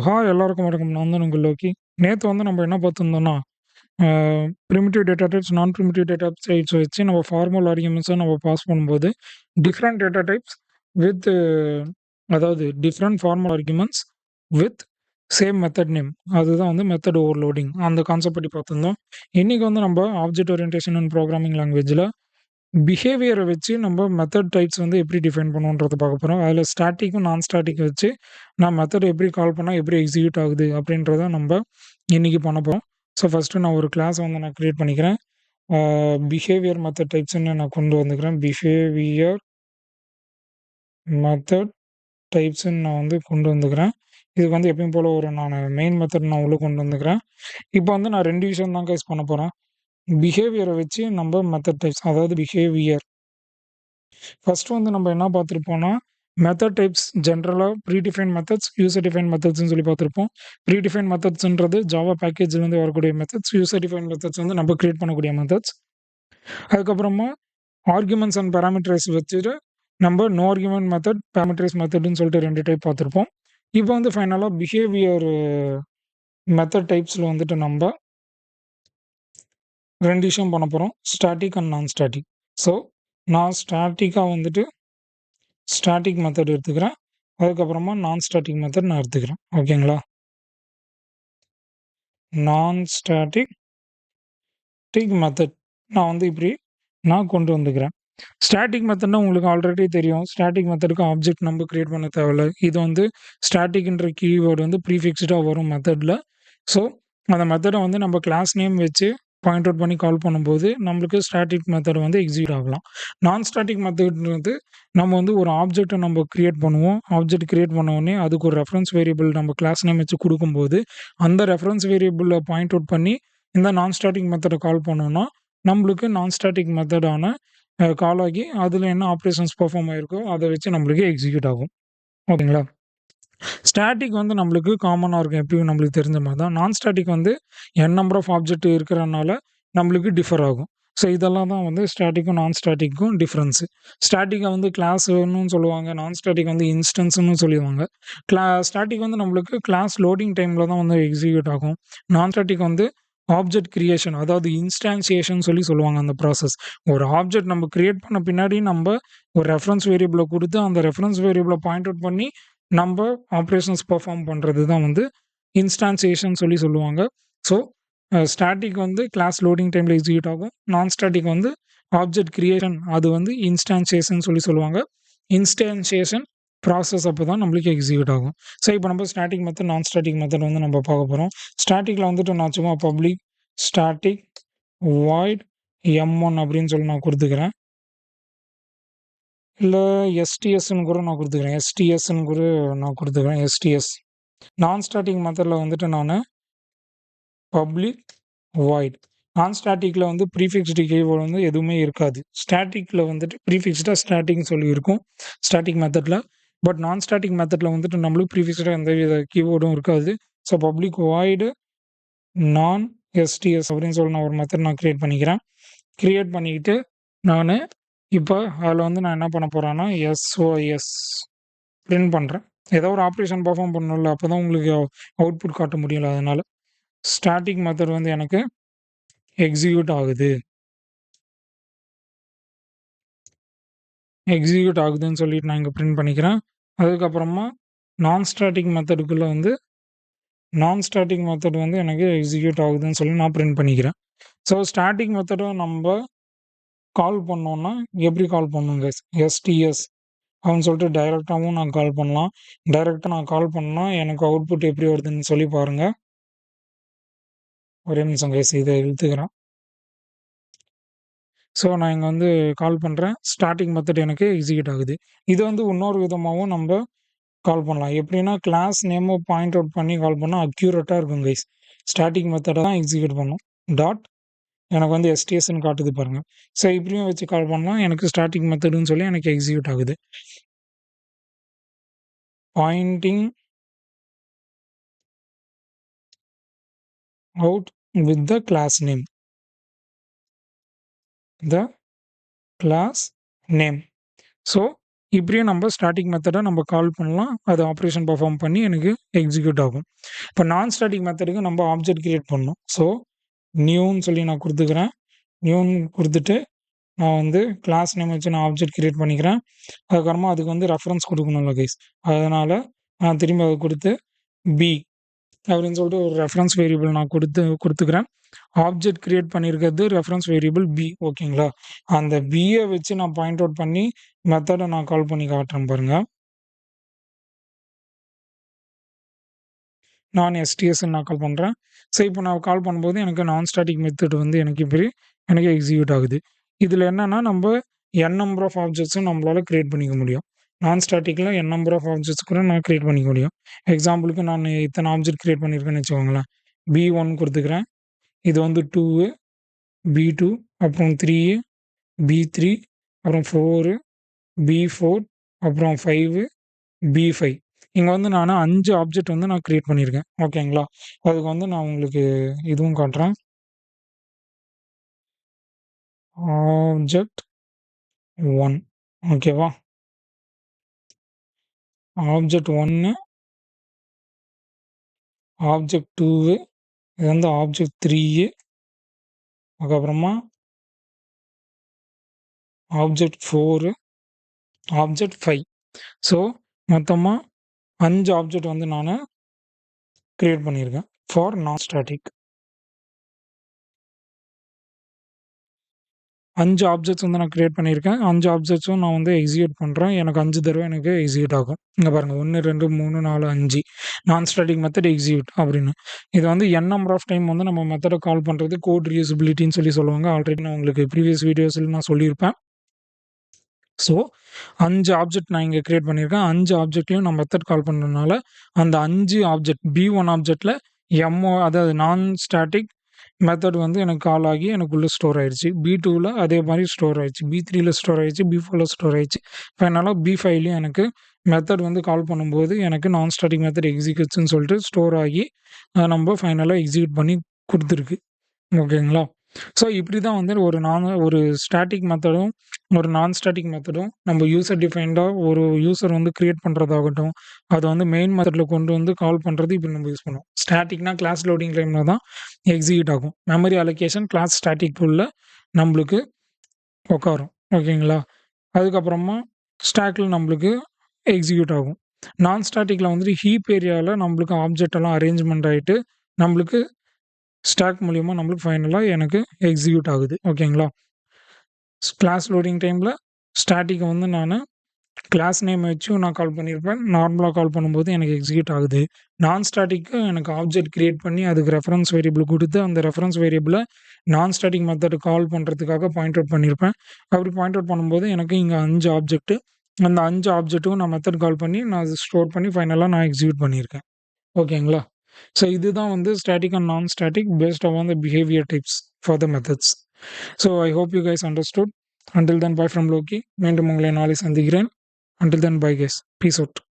Hi எல்லாருக்கும் வணக்கம். நான் தான் உங்கள் லோக்கி. நேத்து வந்து நம்ம என்ன பார்த்துருந்தோம்னா, அ பிரிமிட்டிவ் டேட்டா டைப்ஸ், நான் பிரிமிட்டிவ் டேட்டா டைப்ஸ் வச்சு நம்ம ஃபார்மல் ஆர்குமெண்ட்ஸ நம்ம பாஸ் பண்ணும்போது, டிஃபரண்ட் டேட்டா டைப்ஸ் வித் அதாவது different formal arguments with same method name. அதுதான் வந்து மெத்தட் ஓவர்லோடிங். அந்த கான்செப்ட் பத்தி பார்த்துருந்தோம். இன்னைக்கு வந்து நம்ம ஆப்ஜெக்ட் ஓரியன்டேஷன் அண்ட் புரோகிராமிங் லாங்குவேஜ்ல பிஹேவியர வச்சு நம்ம மெத்தட் டைப்ஸ் வந்து எப்படி டிஃபைன் பண்ணுவோன்றத பார்க்க போறோம். அதில ஸ்டாட்டிக்கும், நான் ஸ்டாட்டிக் வச்சு நான் மெத்தட் எப்படி கால் பண்ணா எப்படி எக்ஸிக்யூட் ஆகுது அப்படின்றத நம்ப இன்னைக்கு பண்ண போறோம். ஸோ ஃபர்ஸ்ட்டு நான் ஒரு கிளாஸ் வந்து நான் கிரியேட் பண்ணிக்கிறேன். ஆ பிஹேவியர் மெத்தட் டைப்ஸ்ன்னு நான் கொண்டு வந்துக்கிறேன். பிஹேவியர் மெத்தட் டைப்ஸ்ன்னு நான் வந்து கொண்டு வந்துக்கிறேன். இதுக்கு வந்து எப்பயும் போல ஒரு நானு மெயின் மெத்தட் நான் உள்ள கொண்டு வந்துக்கிறேன். இப்போ வந்து நான் 2 விஷயம் தான் கைஸ் பண்ண போறேன். பிஹேவியர வச்சு நம்ம மெத்தட் டைப்ஸ் அதாவது பிஹேவியர் ஃபர்ஸ்ட் வந்து நம்ம என்ன பார்த்துருப்போம்னா, மெத்தட் டைப்ஸ் ஜென்ரலா ப்ரீடிஃபைன்ட் மெத்தட்ஸ், யூசர் டிஃபைன்ட் மெத்தட்ஸ்ன்னு சொல்லி பார்த்துருப்போம். ப்ரீடிஃபைன்ட் மெத்தட்ஸ்ன்றது ஜாவா பேக்கேஜ்லேருந்து வரக்கூடிய மெத்தட்ஸ். யூசர் டிஃபைன்ட் மெத்தட்ஸ் வந்து நம்ம கிரியேட் பண்ணக்கூடிய மெத்தட்ஸ். அதுக்கப்புறமா ஆர்குமெண்ட்ஸ் அண்ட் பாராமீட்டரைஸ் வச்சுட்டு நம்ம நோ ஆர்குமெண்ட் மெத்தட், பாராமீட்டரைஸ் மெத்தட்ன்னு சொல்லிட்டு 2 டைப் பார்த்துருப்போம். இப்போ வந்து ஃபைனலா பிஹேவியர் மெத்தட் டைப்ஸ்ல வந்துட்டு நம்ப 2 விஷயம் பண்ண போறோம். Static and non static. So நான் ஸ்டாட்டிக்கா வந்துட்டு ஸ்டாட்டிக் மெத்தட் எடுத்துக்கிறேன். அதுக்கப்புறமா நான் ஸ்டாட்டிக் மெத்தட் நான் எடுத்துக்கிறேன். ஓகேங்களா? நான் ஸ்டாட்டிக் மெத்தட் நான் வந்து இப்படி நான் கொண்டு வந்துக்கிறேன். ஸ்டாட்டிக் மெத்தட்னா உங்களுக்கு ஆல்ரெடி தெரியும். ஸ்டாட்டிக் மெத்தடுக்கு ஆப்ஜெக்ட் நம்ம கிரியேட் பண்ண தேவையில்ல. இது வந்து ஸ்டாட்டிக்ன்ற கீவேர்ட் வந்து ப்ரீஃபிக்ஸ்டா வரும் மெத்தட்ல. ஸோ அந்த மெத்தட வந்து நம்ம கிளாஸ் நேம் வச்சு பாயிண்ட் அவுட் பண்ணி கால் பண்ணும்போது, நம்மளுக்கு ஸ்டாட்டிக் மெத்தட் வந்து எக்ஸிக்யூட் ஆகலாம். நான் ஸ்டாட்டிக் மெத்தட்ன்றது நம்ம வந்து ஒரு ஆப்ஜெக்ட்ட நம்ம கிரியேட் பண்ணுவோம். ஆப்ஜெக்ட் கிரியேட் பண்ண உடனே அதுக்கு ஒரு ரெஃபரன்ஸ் வேரியபிள் நம்ம கிளாஸ் நேம் வச்சு குடுக்கும்போது, அந்த ரெஃபரன்ஸ் வேரியபிள பாயிண்ட் அவுட் பண்ணி இந்த நான் ஸ்டாட்டிக் மெத்தட கால் பண்ணோம்னா, நம்மளுக்கு நான் ஸ்டாட்டிக் மெத்தடான கால் ஆகி அதில என்ன ஆப்பரேஷன்ஸ் பெர்ஃபார்ம் ஆயிருக்கோ, அத வச்சு நம்மளுக்கு எக்ஸிக்யூட் ஆகும். ஓகேங்களா? ஸ்டாட்டிக் வந்து நம்மளுக்கு காமனா இருக்கும். எப்பயும் நம்மளுக்கு தெரிஞ்ச மாரி தான். நான் ஸ்டாட்டிக் வந்து நம்பர் ஆஃப் ஆப்ஜெக்ட் இருக்கிறனால நம்மளுக்கு டிஃபர் ஆகும். ஸோ இதெல்லாம் தான் வந்து ஸ்டாட்டிக்கும், நான் ஸ்டாட்டிக்கும் டிஃபரன்ஸு. ஸ்டாட்டிக்க வந்து கிளாஸ்ன்னு சொல்லுவாங்க. நான் ஸ்டாட்டிக் வந்து இன்ஸ்டன்ஸ்ன்னு சொல்லிருவாங்க. ஸ்டாட்டிக் வந்து நம்மளுக்கு கிளாஸ் லோடிங் டைம்ல தான் வந்து எக்ஸிக்யூட் ஆகும். நான் ஸ்டாட்டிக் வந்து ஆப்ஜெக்ட் கிரியேஷன் அதாவது இன்ஸ்டான்சியேஷன் சொல்லி சொல்லுவாங்க அந்த ப்ராசஸ். ஒரு ஆப்ஜெக்ட் நம்ம கிரியேட் பண்ண பின்னாடி நம்ப ஒரு ரெஃபரன்ஸ் வேரியபிள குடுத்து அந்த ரெஃபரன்ஸ் வேரியபிள பாயிண்ட் அவுட் பண்ணி நம்ப ஆப்பரேஷன்ஸ் பெர்ஃபார்ம் பண்றது தான் வந்து இன்ஸ்டான்சியேஷன் சொல்லி சொல்லுவாங்க. ஸோ, ஸ்டாட்டிக் வந்து கிளாஸ் லோடிங் டைம்ல எக்ஸிக்யூட் ஆகும். நான் ஸ்டாட்டிக் வந்து ஆப்ஜெக்ட் கிரியேஷன் அது வந்து இன்ஸ்டான்சியேஷன் சொல்லி சொல்லுவாங்க. இன்ஸ்டான்சியேஷன் ப்ராசஸ் அப்ப தான் நம்மளுக்கு எக்ஸிக்யூட் ஆகும். ஸோ, இப்போ நம்ம ஸ்டாட்டிக் மெத்தட், நான் ஸ்டாட்டிக் மெத்தட் வந்து நம்ம பார்க்க போறோம். ஸ்டாட்டிக்ல வந்துட்டு நான் சும்மா பப்ளிக் ஸ்டாட்டிக் வாய்ட் M1 அப்படின்னு சொல்லி நான் குடுத்துக்கிறேன். இல்ல எஸ்டிஎஸ்ன்னு கூட நான் குடுத்துக்கிறேன். எஸ்டிஎஸ்ன்னு கூட நான் குடுத்துக்கிறேன். எஸ்டிஎஸ். நான் ஸ்டாட்டிக் மெத்தட்ல வந்துட்டு நானு பப்ளிக் வாய்ட். நான் ஸ்டாட்டிக்ல வந்து ப்ரீஃபிக்ஸ்டு கீவேர்ட் வந்து எதுவுமே இருக்காது. ஸ்டாட்டிக்ல வந்துட்டு ப்ரீஃபிக்ஸ்டா ஸ்டாட்டிக்ன்னு சொல்லி இருக்கும். ஸ்டாட்டிக் மெத்தட்ல. பட் நான் ஸ்டாட்டிக் மெத்தட்ல வந்துட்டு நம்மளுக்கு ப்ரீஃபிக்ஸ்டா எந்த வித கீவேர்டும் இருக்காது. ஸோ பப்ளிக் வாய்டு நான் எஸ்டிஎஸ் அப்படின்னு சொல்லி நான் ஒரு மெத்தட் நான் கிரியேட் பண்ணிக்கிறேன். கிரியேட் பண்ணிக்கிட்டு நானு இப்ப அதில வந்து நான் என்ன பண்ண போறேன்னா, எஸ்ஓஎஸ் பிரிண்ட் பண்றேன். ஏதோ ஒரு ஆப்பரேஷன் பெர்ஃபார்ம் பண்ணணும்ல. அப்பதான் உங்களுக்கு அவுட்புட் காட்ட முடியும்ல அதனால. ஸ்டாட்டிக் மெத்தட் வந்து எனக்கு எக்ஸிக்யூட் ஆகுது. எக்ஸிக்யூட் ஆகுதுன்னு சொல்லிட்டு நான் இங்க பிரிண்ட் பண்ணிக்கிறேன். அதுக்கப்புறமா நான் ஸ்டாட்டிக் மெத்தடுக்குள்ள வந்து நான் ஸ்டாட்டிக் மெத்தட் வந்து எனக்கு எக்ஸிக்யூட் ஆகுதுன்னு சொல்லி நான் பிரிண்ட் பண்ணிக்கிறேன். ஸோ ஸ்டாட்டிக் மெத்தட நம்ப கால் பண்ணோம்னா, எப்படி கால் பண்ணணும் கைஸ்? எஸ்டிஎஸ் அப்படின்னு சொல்லிட்டு டைரக்ட்டாவும் நான் கால் பண்ணலாம். டைரக்ட்டா நான் கால் பண்ணா எனக்கு அவுட்புட் எப்படி வருதுன்னு சொல்லி பாருங்க. ஒரே நிமிஷம் கைஸ் இத இழுத்துக்கிறேன். ஸோ நான் இங்க வந்து கால் பண்றேன். ஸ்டாட்டிக் மெத்தட் எனக்கு எக்ஸிக்யூட் ஆகுது. இது வந்து இன்னொரு விதமாவும் நம்ப கால் பண்ணலாம். எப்படின்னா கிளாஸ் நேம பாயிண்ட் அவுட் பண்ணி கால் பண்ணா அக்யூரேட்டா இருக்கும் கைஸ். ஸ்டாட்டிக் மெத்தட தான் எக்ஸிக்யூட் பண்ணும். டாட் எனக்கு வந்து எஸ்டிஎஸ்ன்னு காட்டுது பாருங்க. ஸோ இப்படியும் வச்சு கால் பண்ணா எனக்கு ஸ்டாட்டிக் மெத்தடுன்னு சொல்லி எனக்கு எக்ஸிக்யூட் ஆகுது. Pointing out with the class name. The class name. So இப்படியே நம்ம ஸ்டாட்டிக் மெத்தட நம்ம கால் பண்ணலாம். அது ஆப்பரேஷன் பெர்ஃபார்ம் பண்ணி எனக்கு எக்ஸிக்யூட் ஆகும். இப்போ நான் ஸ்டாட்டிக் மெத்தடுக்கு நம்ம ஆப்ஜெக்ட் கிரியேட் பண்ணணும். ஸோ நியூன்னு சொல்லி நான் குடுத்துக்கிறேன். நியூன்னு குடுத்துட்டு, நான் வந்து கிளாஸ் நேம் வச்சு நான் ஆப்ஜெக்ட் கிரியேட் பண்ணிக்கிறேன். அதுக்கப்புறமா அதுக்கு வந்து ரெஃபரன்ஸ் குடுக்கணும்ல கைஸ். அதனால நான் திரும்பி அத குடுத்து பி அப்படின்னு சொல்லிட்டு ஒரு ரெஃபரன்ஸ் வேரியபிள் நான் குடுத்துக்கிறேன். ஆப்ஜெக்ட் கிரியேட் பண்ணியிருக்கிறது ரெஃபரன்ஸ் வேரியபிள் பி ஓகேங்களா? அந்த பிய வச்சு நான் பாயிண்ட் அவுட் பண்ணி மெத்தட நான் கால் பண்ணி காட்டுறேன் பாருங்க. நான் எஸ்டிஎஸ்ன்னு நான் கால் பண்றேன். ஸோ இப்போ நான் கால் பண்ணும்போது எனக்கு நான் ஸ்டாட்டிக் மெத்தட் வந்து எனக்கு எக்ஸிக்யூட் ஆகுது. இதில என்னன்னா நம்ப என் நம்பர் ஆஃப் ஆப்ஜெக்ட்ஸும் நம்மளால கிரியேட் பண்ணிக்க முடியும். நான் ஸ்டாட்டிக்ல என் நம்பர் ஆஃப் ஆப்ஜெக்ட்ஸ் கூட நான் கிரியேட் பண்ணிக்க முடியும். எக்ஸாம்பிளுக்கு நான் இத்தன ஆப்ஜெக்ட் கிரியேட் பண்ணியிருக்கேன்னு வச்சுக்கோங்களேன். பி1 குடுத்துக்கிறேன். இது வந்து 2, பி2 அப்புறம் 3, பி3 அப்புறம் 4, பி4 அப்புறம் 5, பி5 இங்க வந்து நானு 5 ஆப்ஜெக்ட் வந்து நான் கிரியேட் பண்ணியிருக்கேன். ஓகேங்களா? அதுக்கு வந்து நான் உங்களுக்கு இதுவும் காட்டுறேன். ஆப்ஜெக்ட் 1 ஓகேவா? ஆப்ஜெக்ட் 1, ஆப்ஜெக்ட் 2 இது வந்து ஆப்ஜெக்ட் 3 அதுக்கப்புறமா ஆப்ஜெக்ட் 4, ஆப்ஜெக்ட் 5 ஸோ மொத்தமா 5 ஆப்ஜெக்ட் வந்து நானு கிரியேட் பண்ணியிருக்கேன். ஃபார் நான் ஸ்டாட்டிக். 5 ஆப்ஜெக்ட்ஸ் வந்து நான் கிரியேட் பண்ணியிருக்கேன். 5 ஆப்ஜெக்ட்ஸும் நான் வந்து எக்ஸிக்யூட் பண்றேன். எனக்கு 5 தடவ எனக்கு எக்ஸிக்யூட் ஆகும். இங்க பாருங்க 1, 2, 3, 4, 5 நான் ஸ்டாட்டிக் மெத்தட் எக்ஸிக்யூட் அப்படின்னு. இது வந்து என் நம்பர் ஆஃப் டைம் வந்து நம்ம மெத்தட கால் பண்றது கோட் ரீயூசபிலிட்டின்னு சொல்லி சொல்லுவாங்க. ஆல்ரெடி நான் உங்களுக்கு ப்ரீவியஸ் வீடியோஸ்ல நான் சொல்லியிருப்பேன். ஸோ 5 ஆப்ஜெக்ட் நான் இங்க கிரியேட் பண்ணியிருக்கேன். 5 ஆப்ஜெக்ட்லயும் நான் மெத்தட் கால் பண்றதுனால, அந்த 5 ஆப்ஜெக்ட் பி1 ஆப்ஜெக்ட்ல அதாவது நான் ஸ்டாட்டிக் மெத்தட் வந்து எனக்கு கால் ஆகி எனக்குள்ள ஸ்டோர் ஆயிருச்சு. பி2ல அதே மாரி ஸ்டோர் ஆயிருச்சு. பி3ல ஸ்டோர் ஆயிருச்சு. பி4ல ஸ்டோர் ஆயிருச்சு. ஃபைனலா பி5லயும் எனக்கு மெத்தட் வந்து கால் பண்ணும்போது எனக்கு நான் ஸ்டாட்டிக் மெத்தட் எக்ஸிக்யூட்ஸ்ன்னு சொல்லிட்டு ஸ்டோர் ஆகி நம்ப ஃபைனலா எக்ஸிக்யூட் பண்ணி குடுத்துருக்கு. ஓகேங்களா? ஸோ இப்படி தான் வந்து ஒரு ஸ்டாட்டிக் மெத்தடும், ஒரு நான் ஸ்டாட்டிக் மெத்தடும் நம்ம யூசர் டிஃபைன்டா ஒரு யூசர் வந்து கிரியேட் பண்றதாகட்டும், அத வந்து மெயின் மெத்தட்ல கொண்டு வந்து கால் பண்றது இப்படி நம்ம யூஸ் பண்ணுவோம். ஸ்டாட்டிக்னா கிளாஸ் லோடிங் டைம்ல தான் எக்ஸிக்யூட் ஆகும். மெமரி அலோகேஷன் கிளாஸ் ஸ்டாட்டிக்குள்ள நம்பளுக்கு உட்காரும். ஓகேங்களா? அதுக்கப்புறமா ஸ்டாக்ல நம்பளுக்கு எக்ஸிக்யூட் ஆகும். நான் ஸ்டாட்டிக்ல வந்துட்டு ஹீப் ஏரியால நம்பளுக்கு ஆப்ஜெக்ட் எல்லாம் அரேஞ்ச்மென்ட் ஆயிட்டு, நம்பளுக்கு ஸ்டாக் மூலியமா நம்மளுக்கு ஃபைனலா எனக்கு எக்ஸிக்யூட் ஆகுது. ஓகேங்களா? கிளாஸ் லோடிங் டைம்ல ஸ்டாட்டிக்க வந்து நானு கிளாஸ் நேம் வச்சும் நான் கால் பண்ணியிருப்பேன். நார்மலா கால் பண்ணும்போது எனக்கு எக்ஸிக்யூட் ஆகுது. நான் ஸ்டாட்டிக்கு எனக்கு ஆப்ஜெக்ட் கிரியேட் பண்ணி அதுக்கு ரெஃபரன்ஸ் வேரியபிள் குடுத்து, அந்த ரெஃபரன்ஸ் வேரியபிள நான் ஸ்டாட்டிக் மெத்தட் கால் பண்றதுக்காக பாயிண்ட் அவுட் பண்ணியிருப்பேன். அப்படி பாயிண்ட் அவுட் பண்ணும்போது எனக்கு இங்க 5 ஆப்ஜெக்ட். அந்த 5 ஆப்ஜெக்ட்டும் நான் மெத்தட் கால் பண்ணி நான் அத ஸ்டோர் பண்ணி ஃபைனலா நான் எக்ஸிக்யூட் பண்ணியிருக்கேன். ஓகேங்களா? ஸோ இதுதான் வந்து static and non static based on the behaviour types for the methods. So I hope you guys understood. Until then bye from Loki. மீண்டும் உங்களை நாளை சந்திக்கிறேன். Until then, bye guys. Peace out.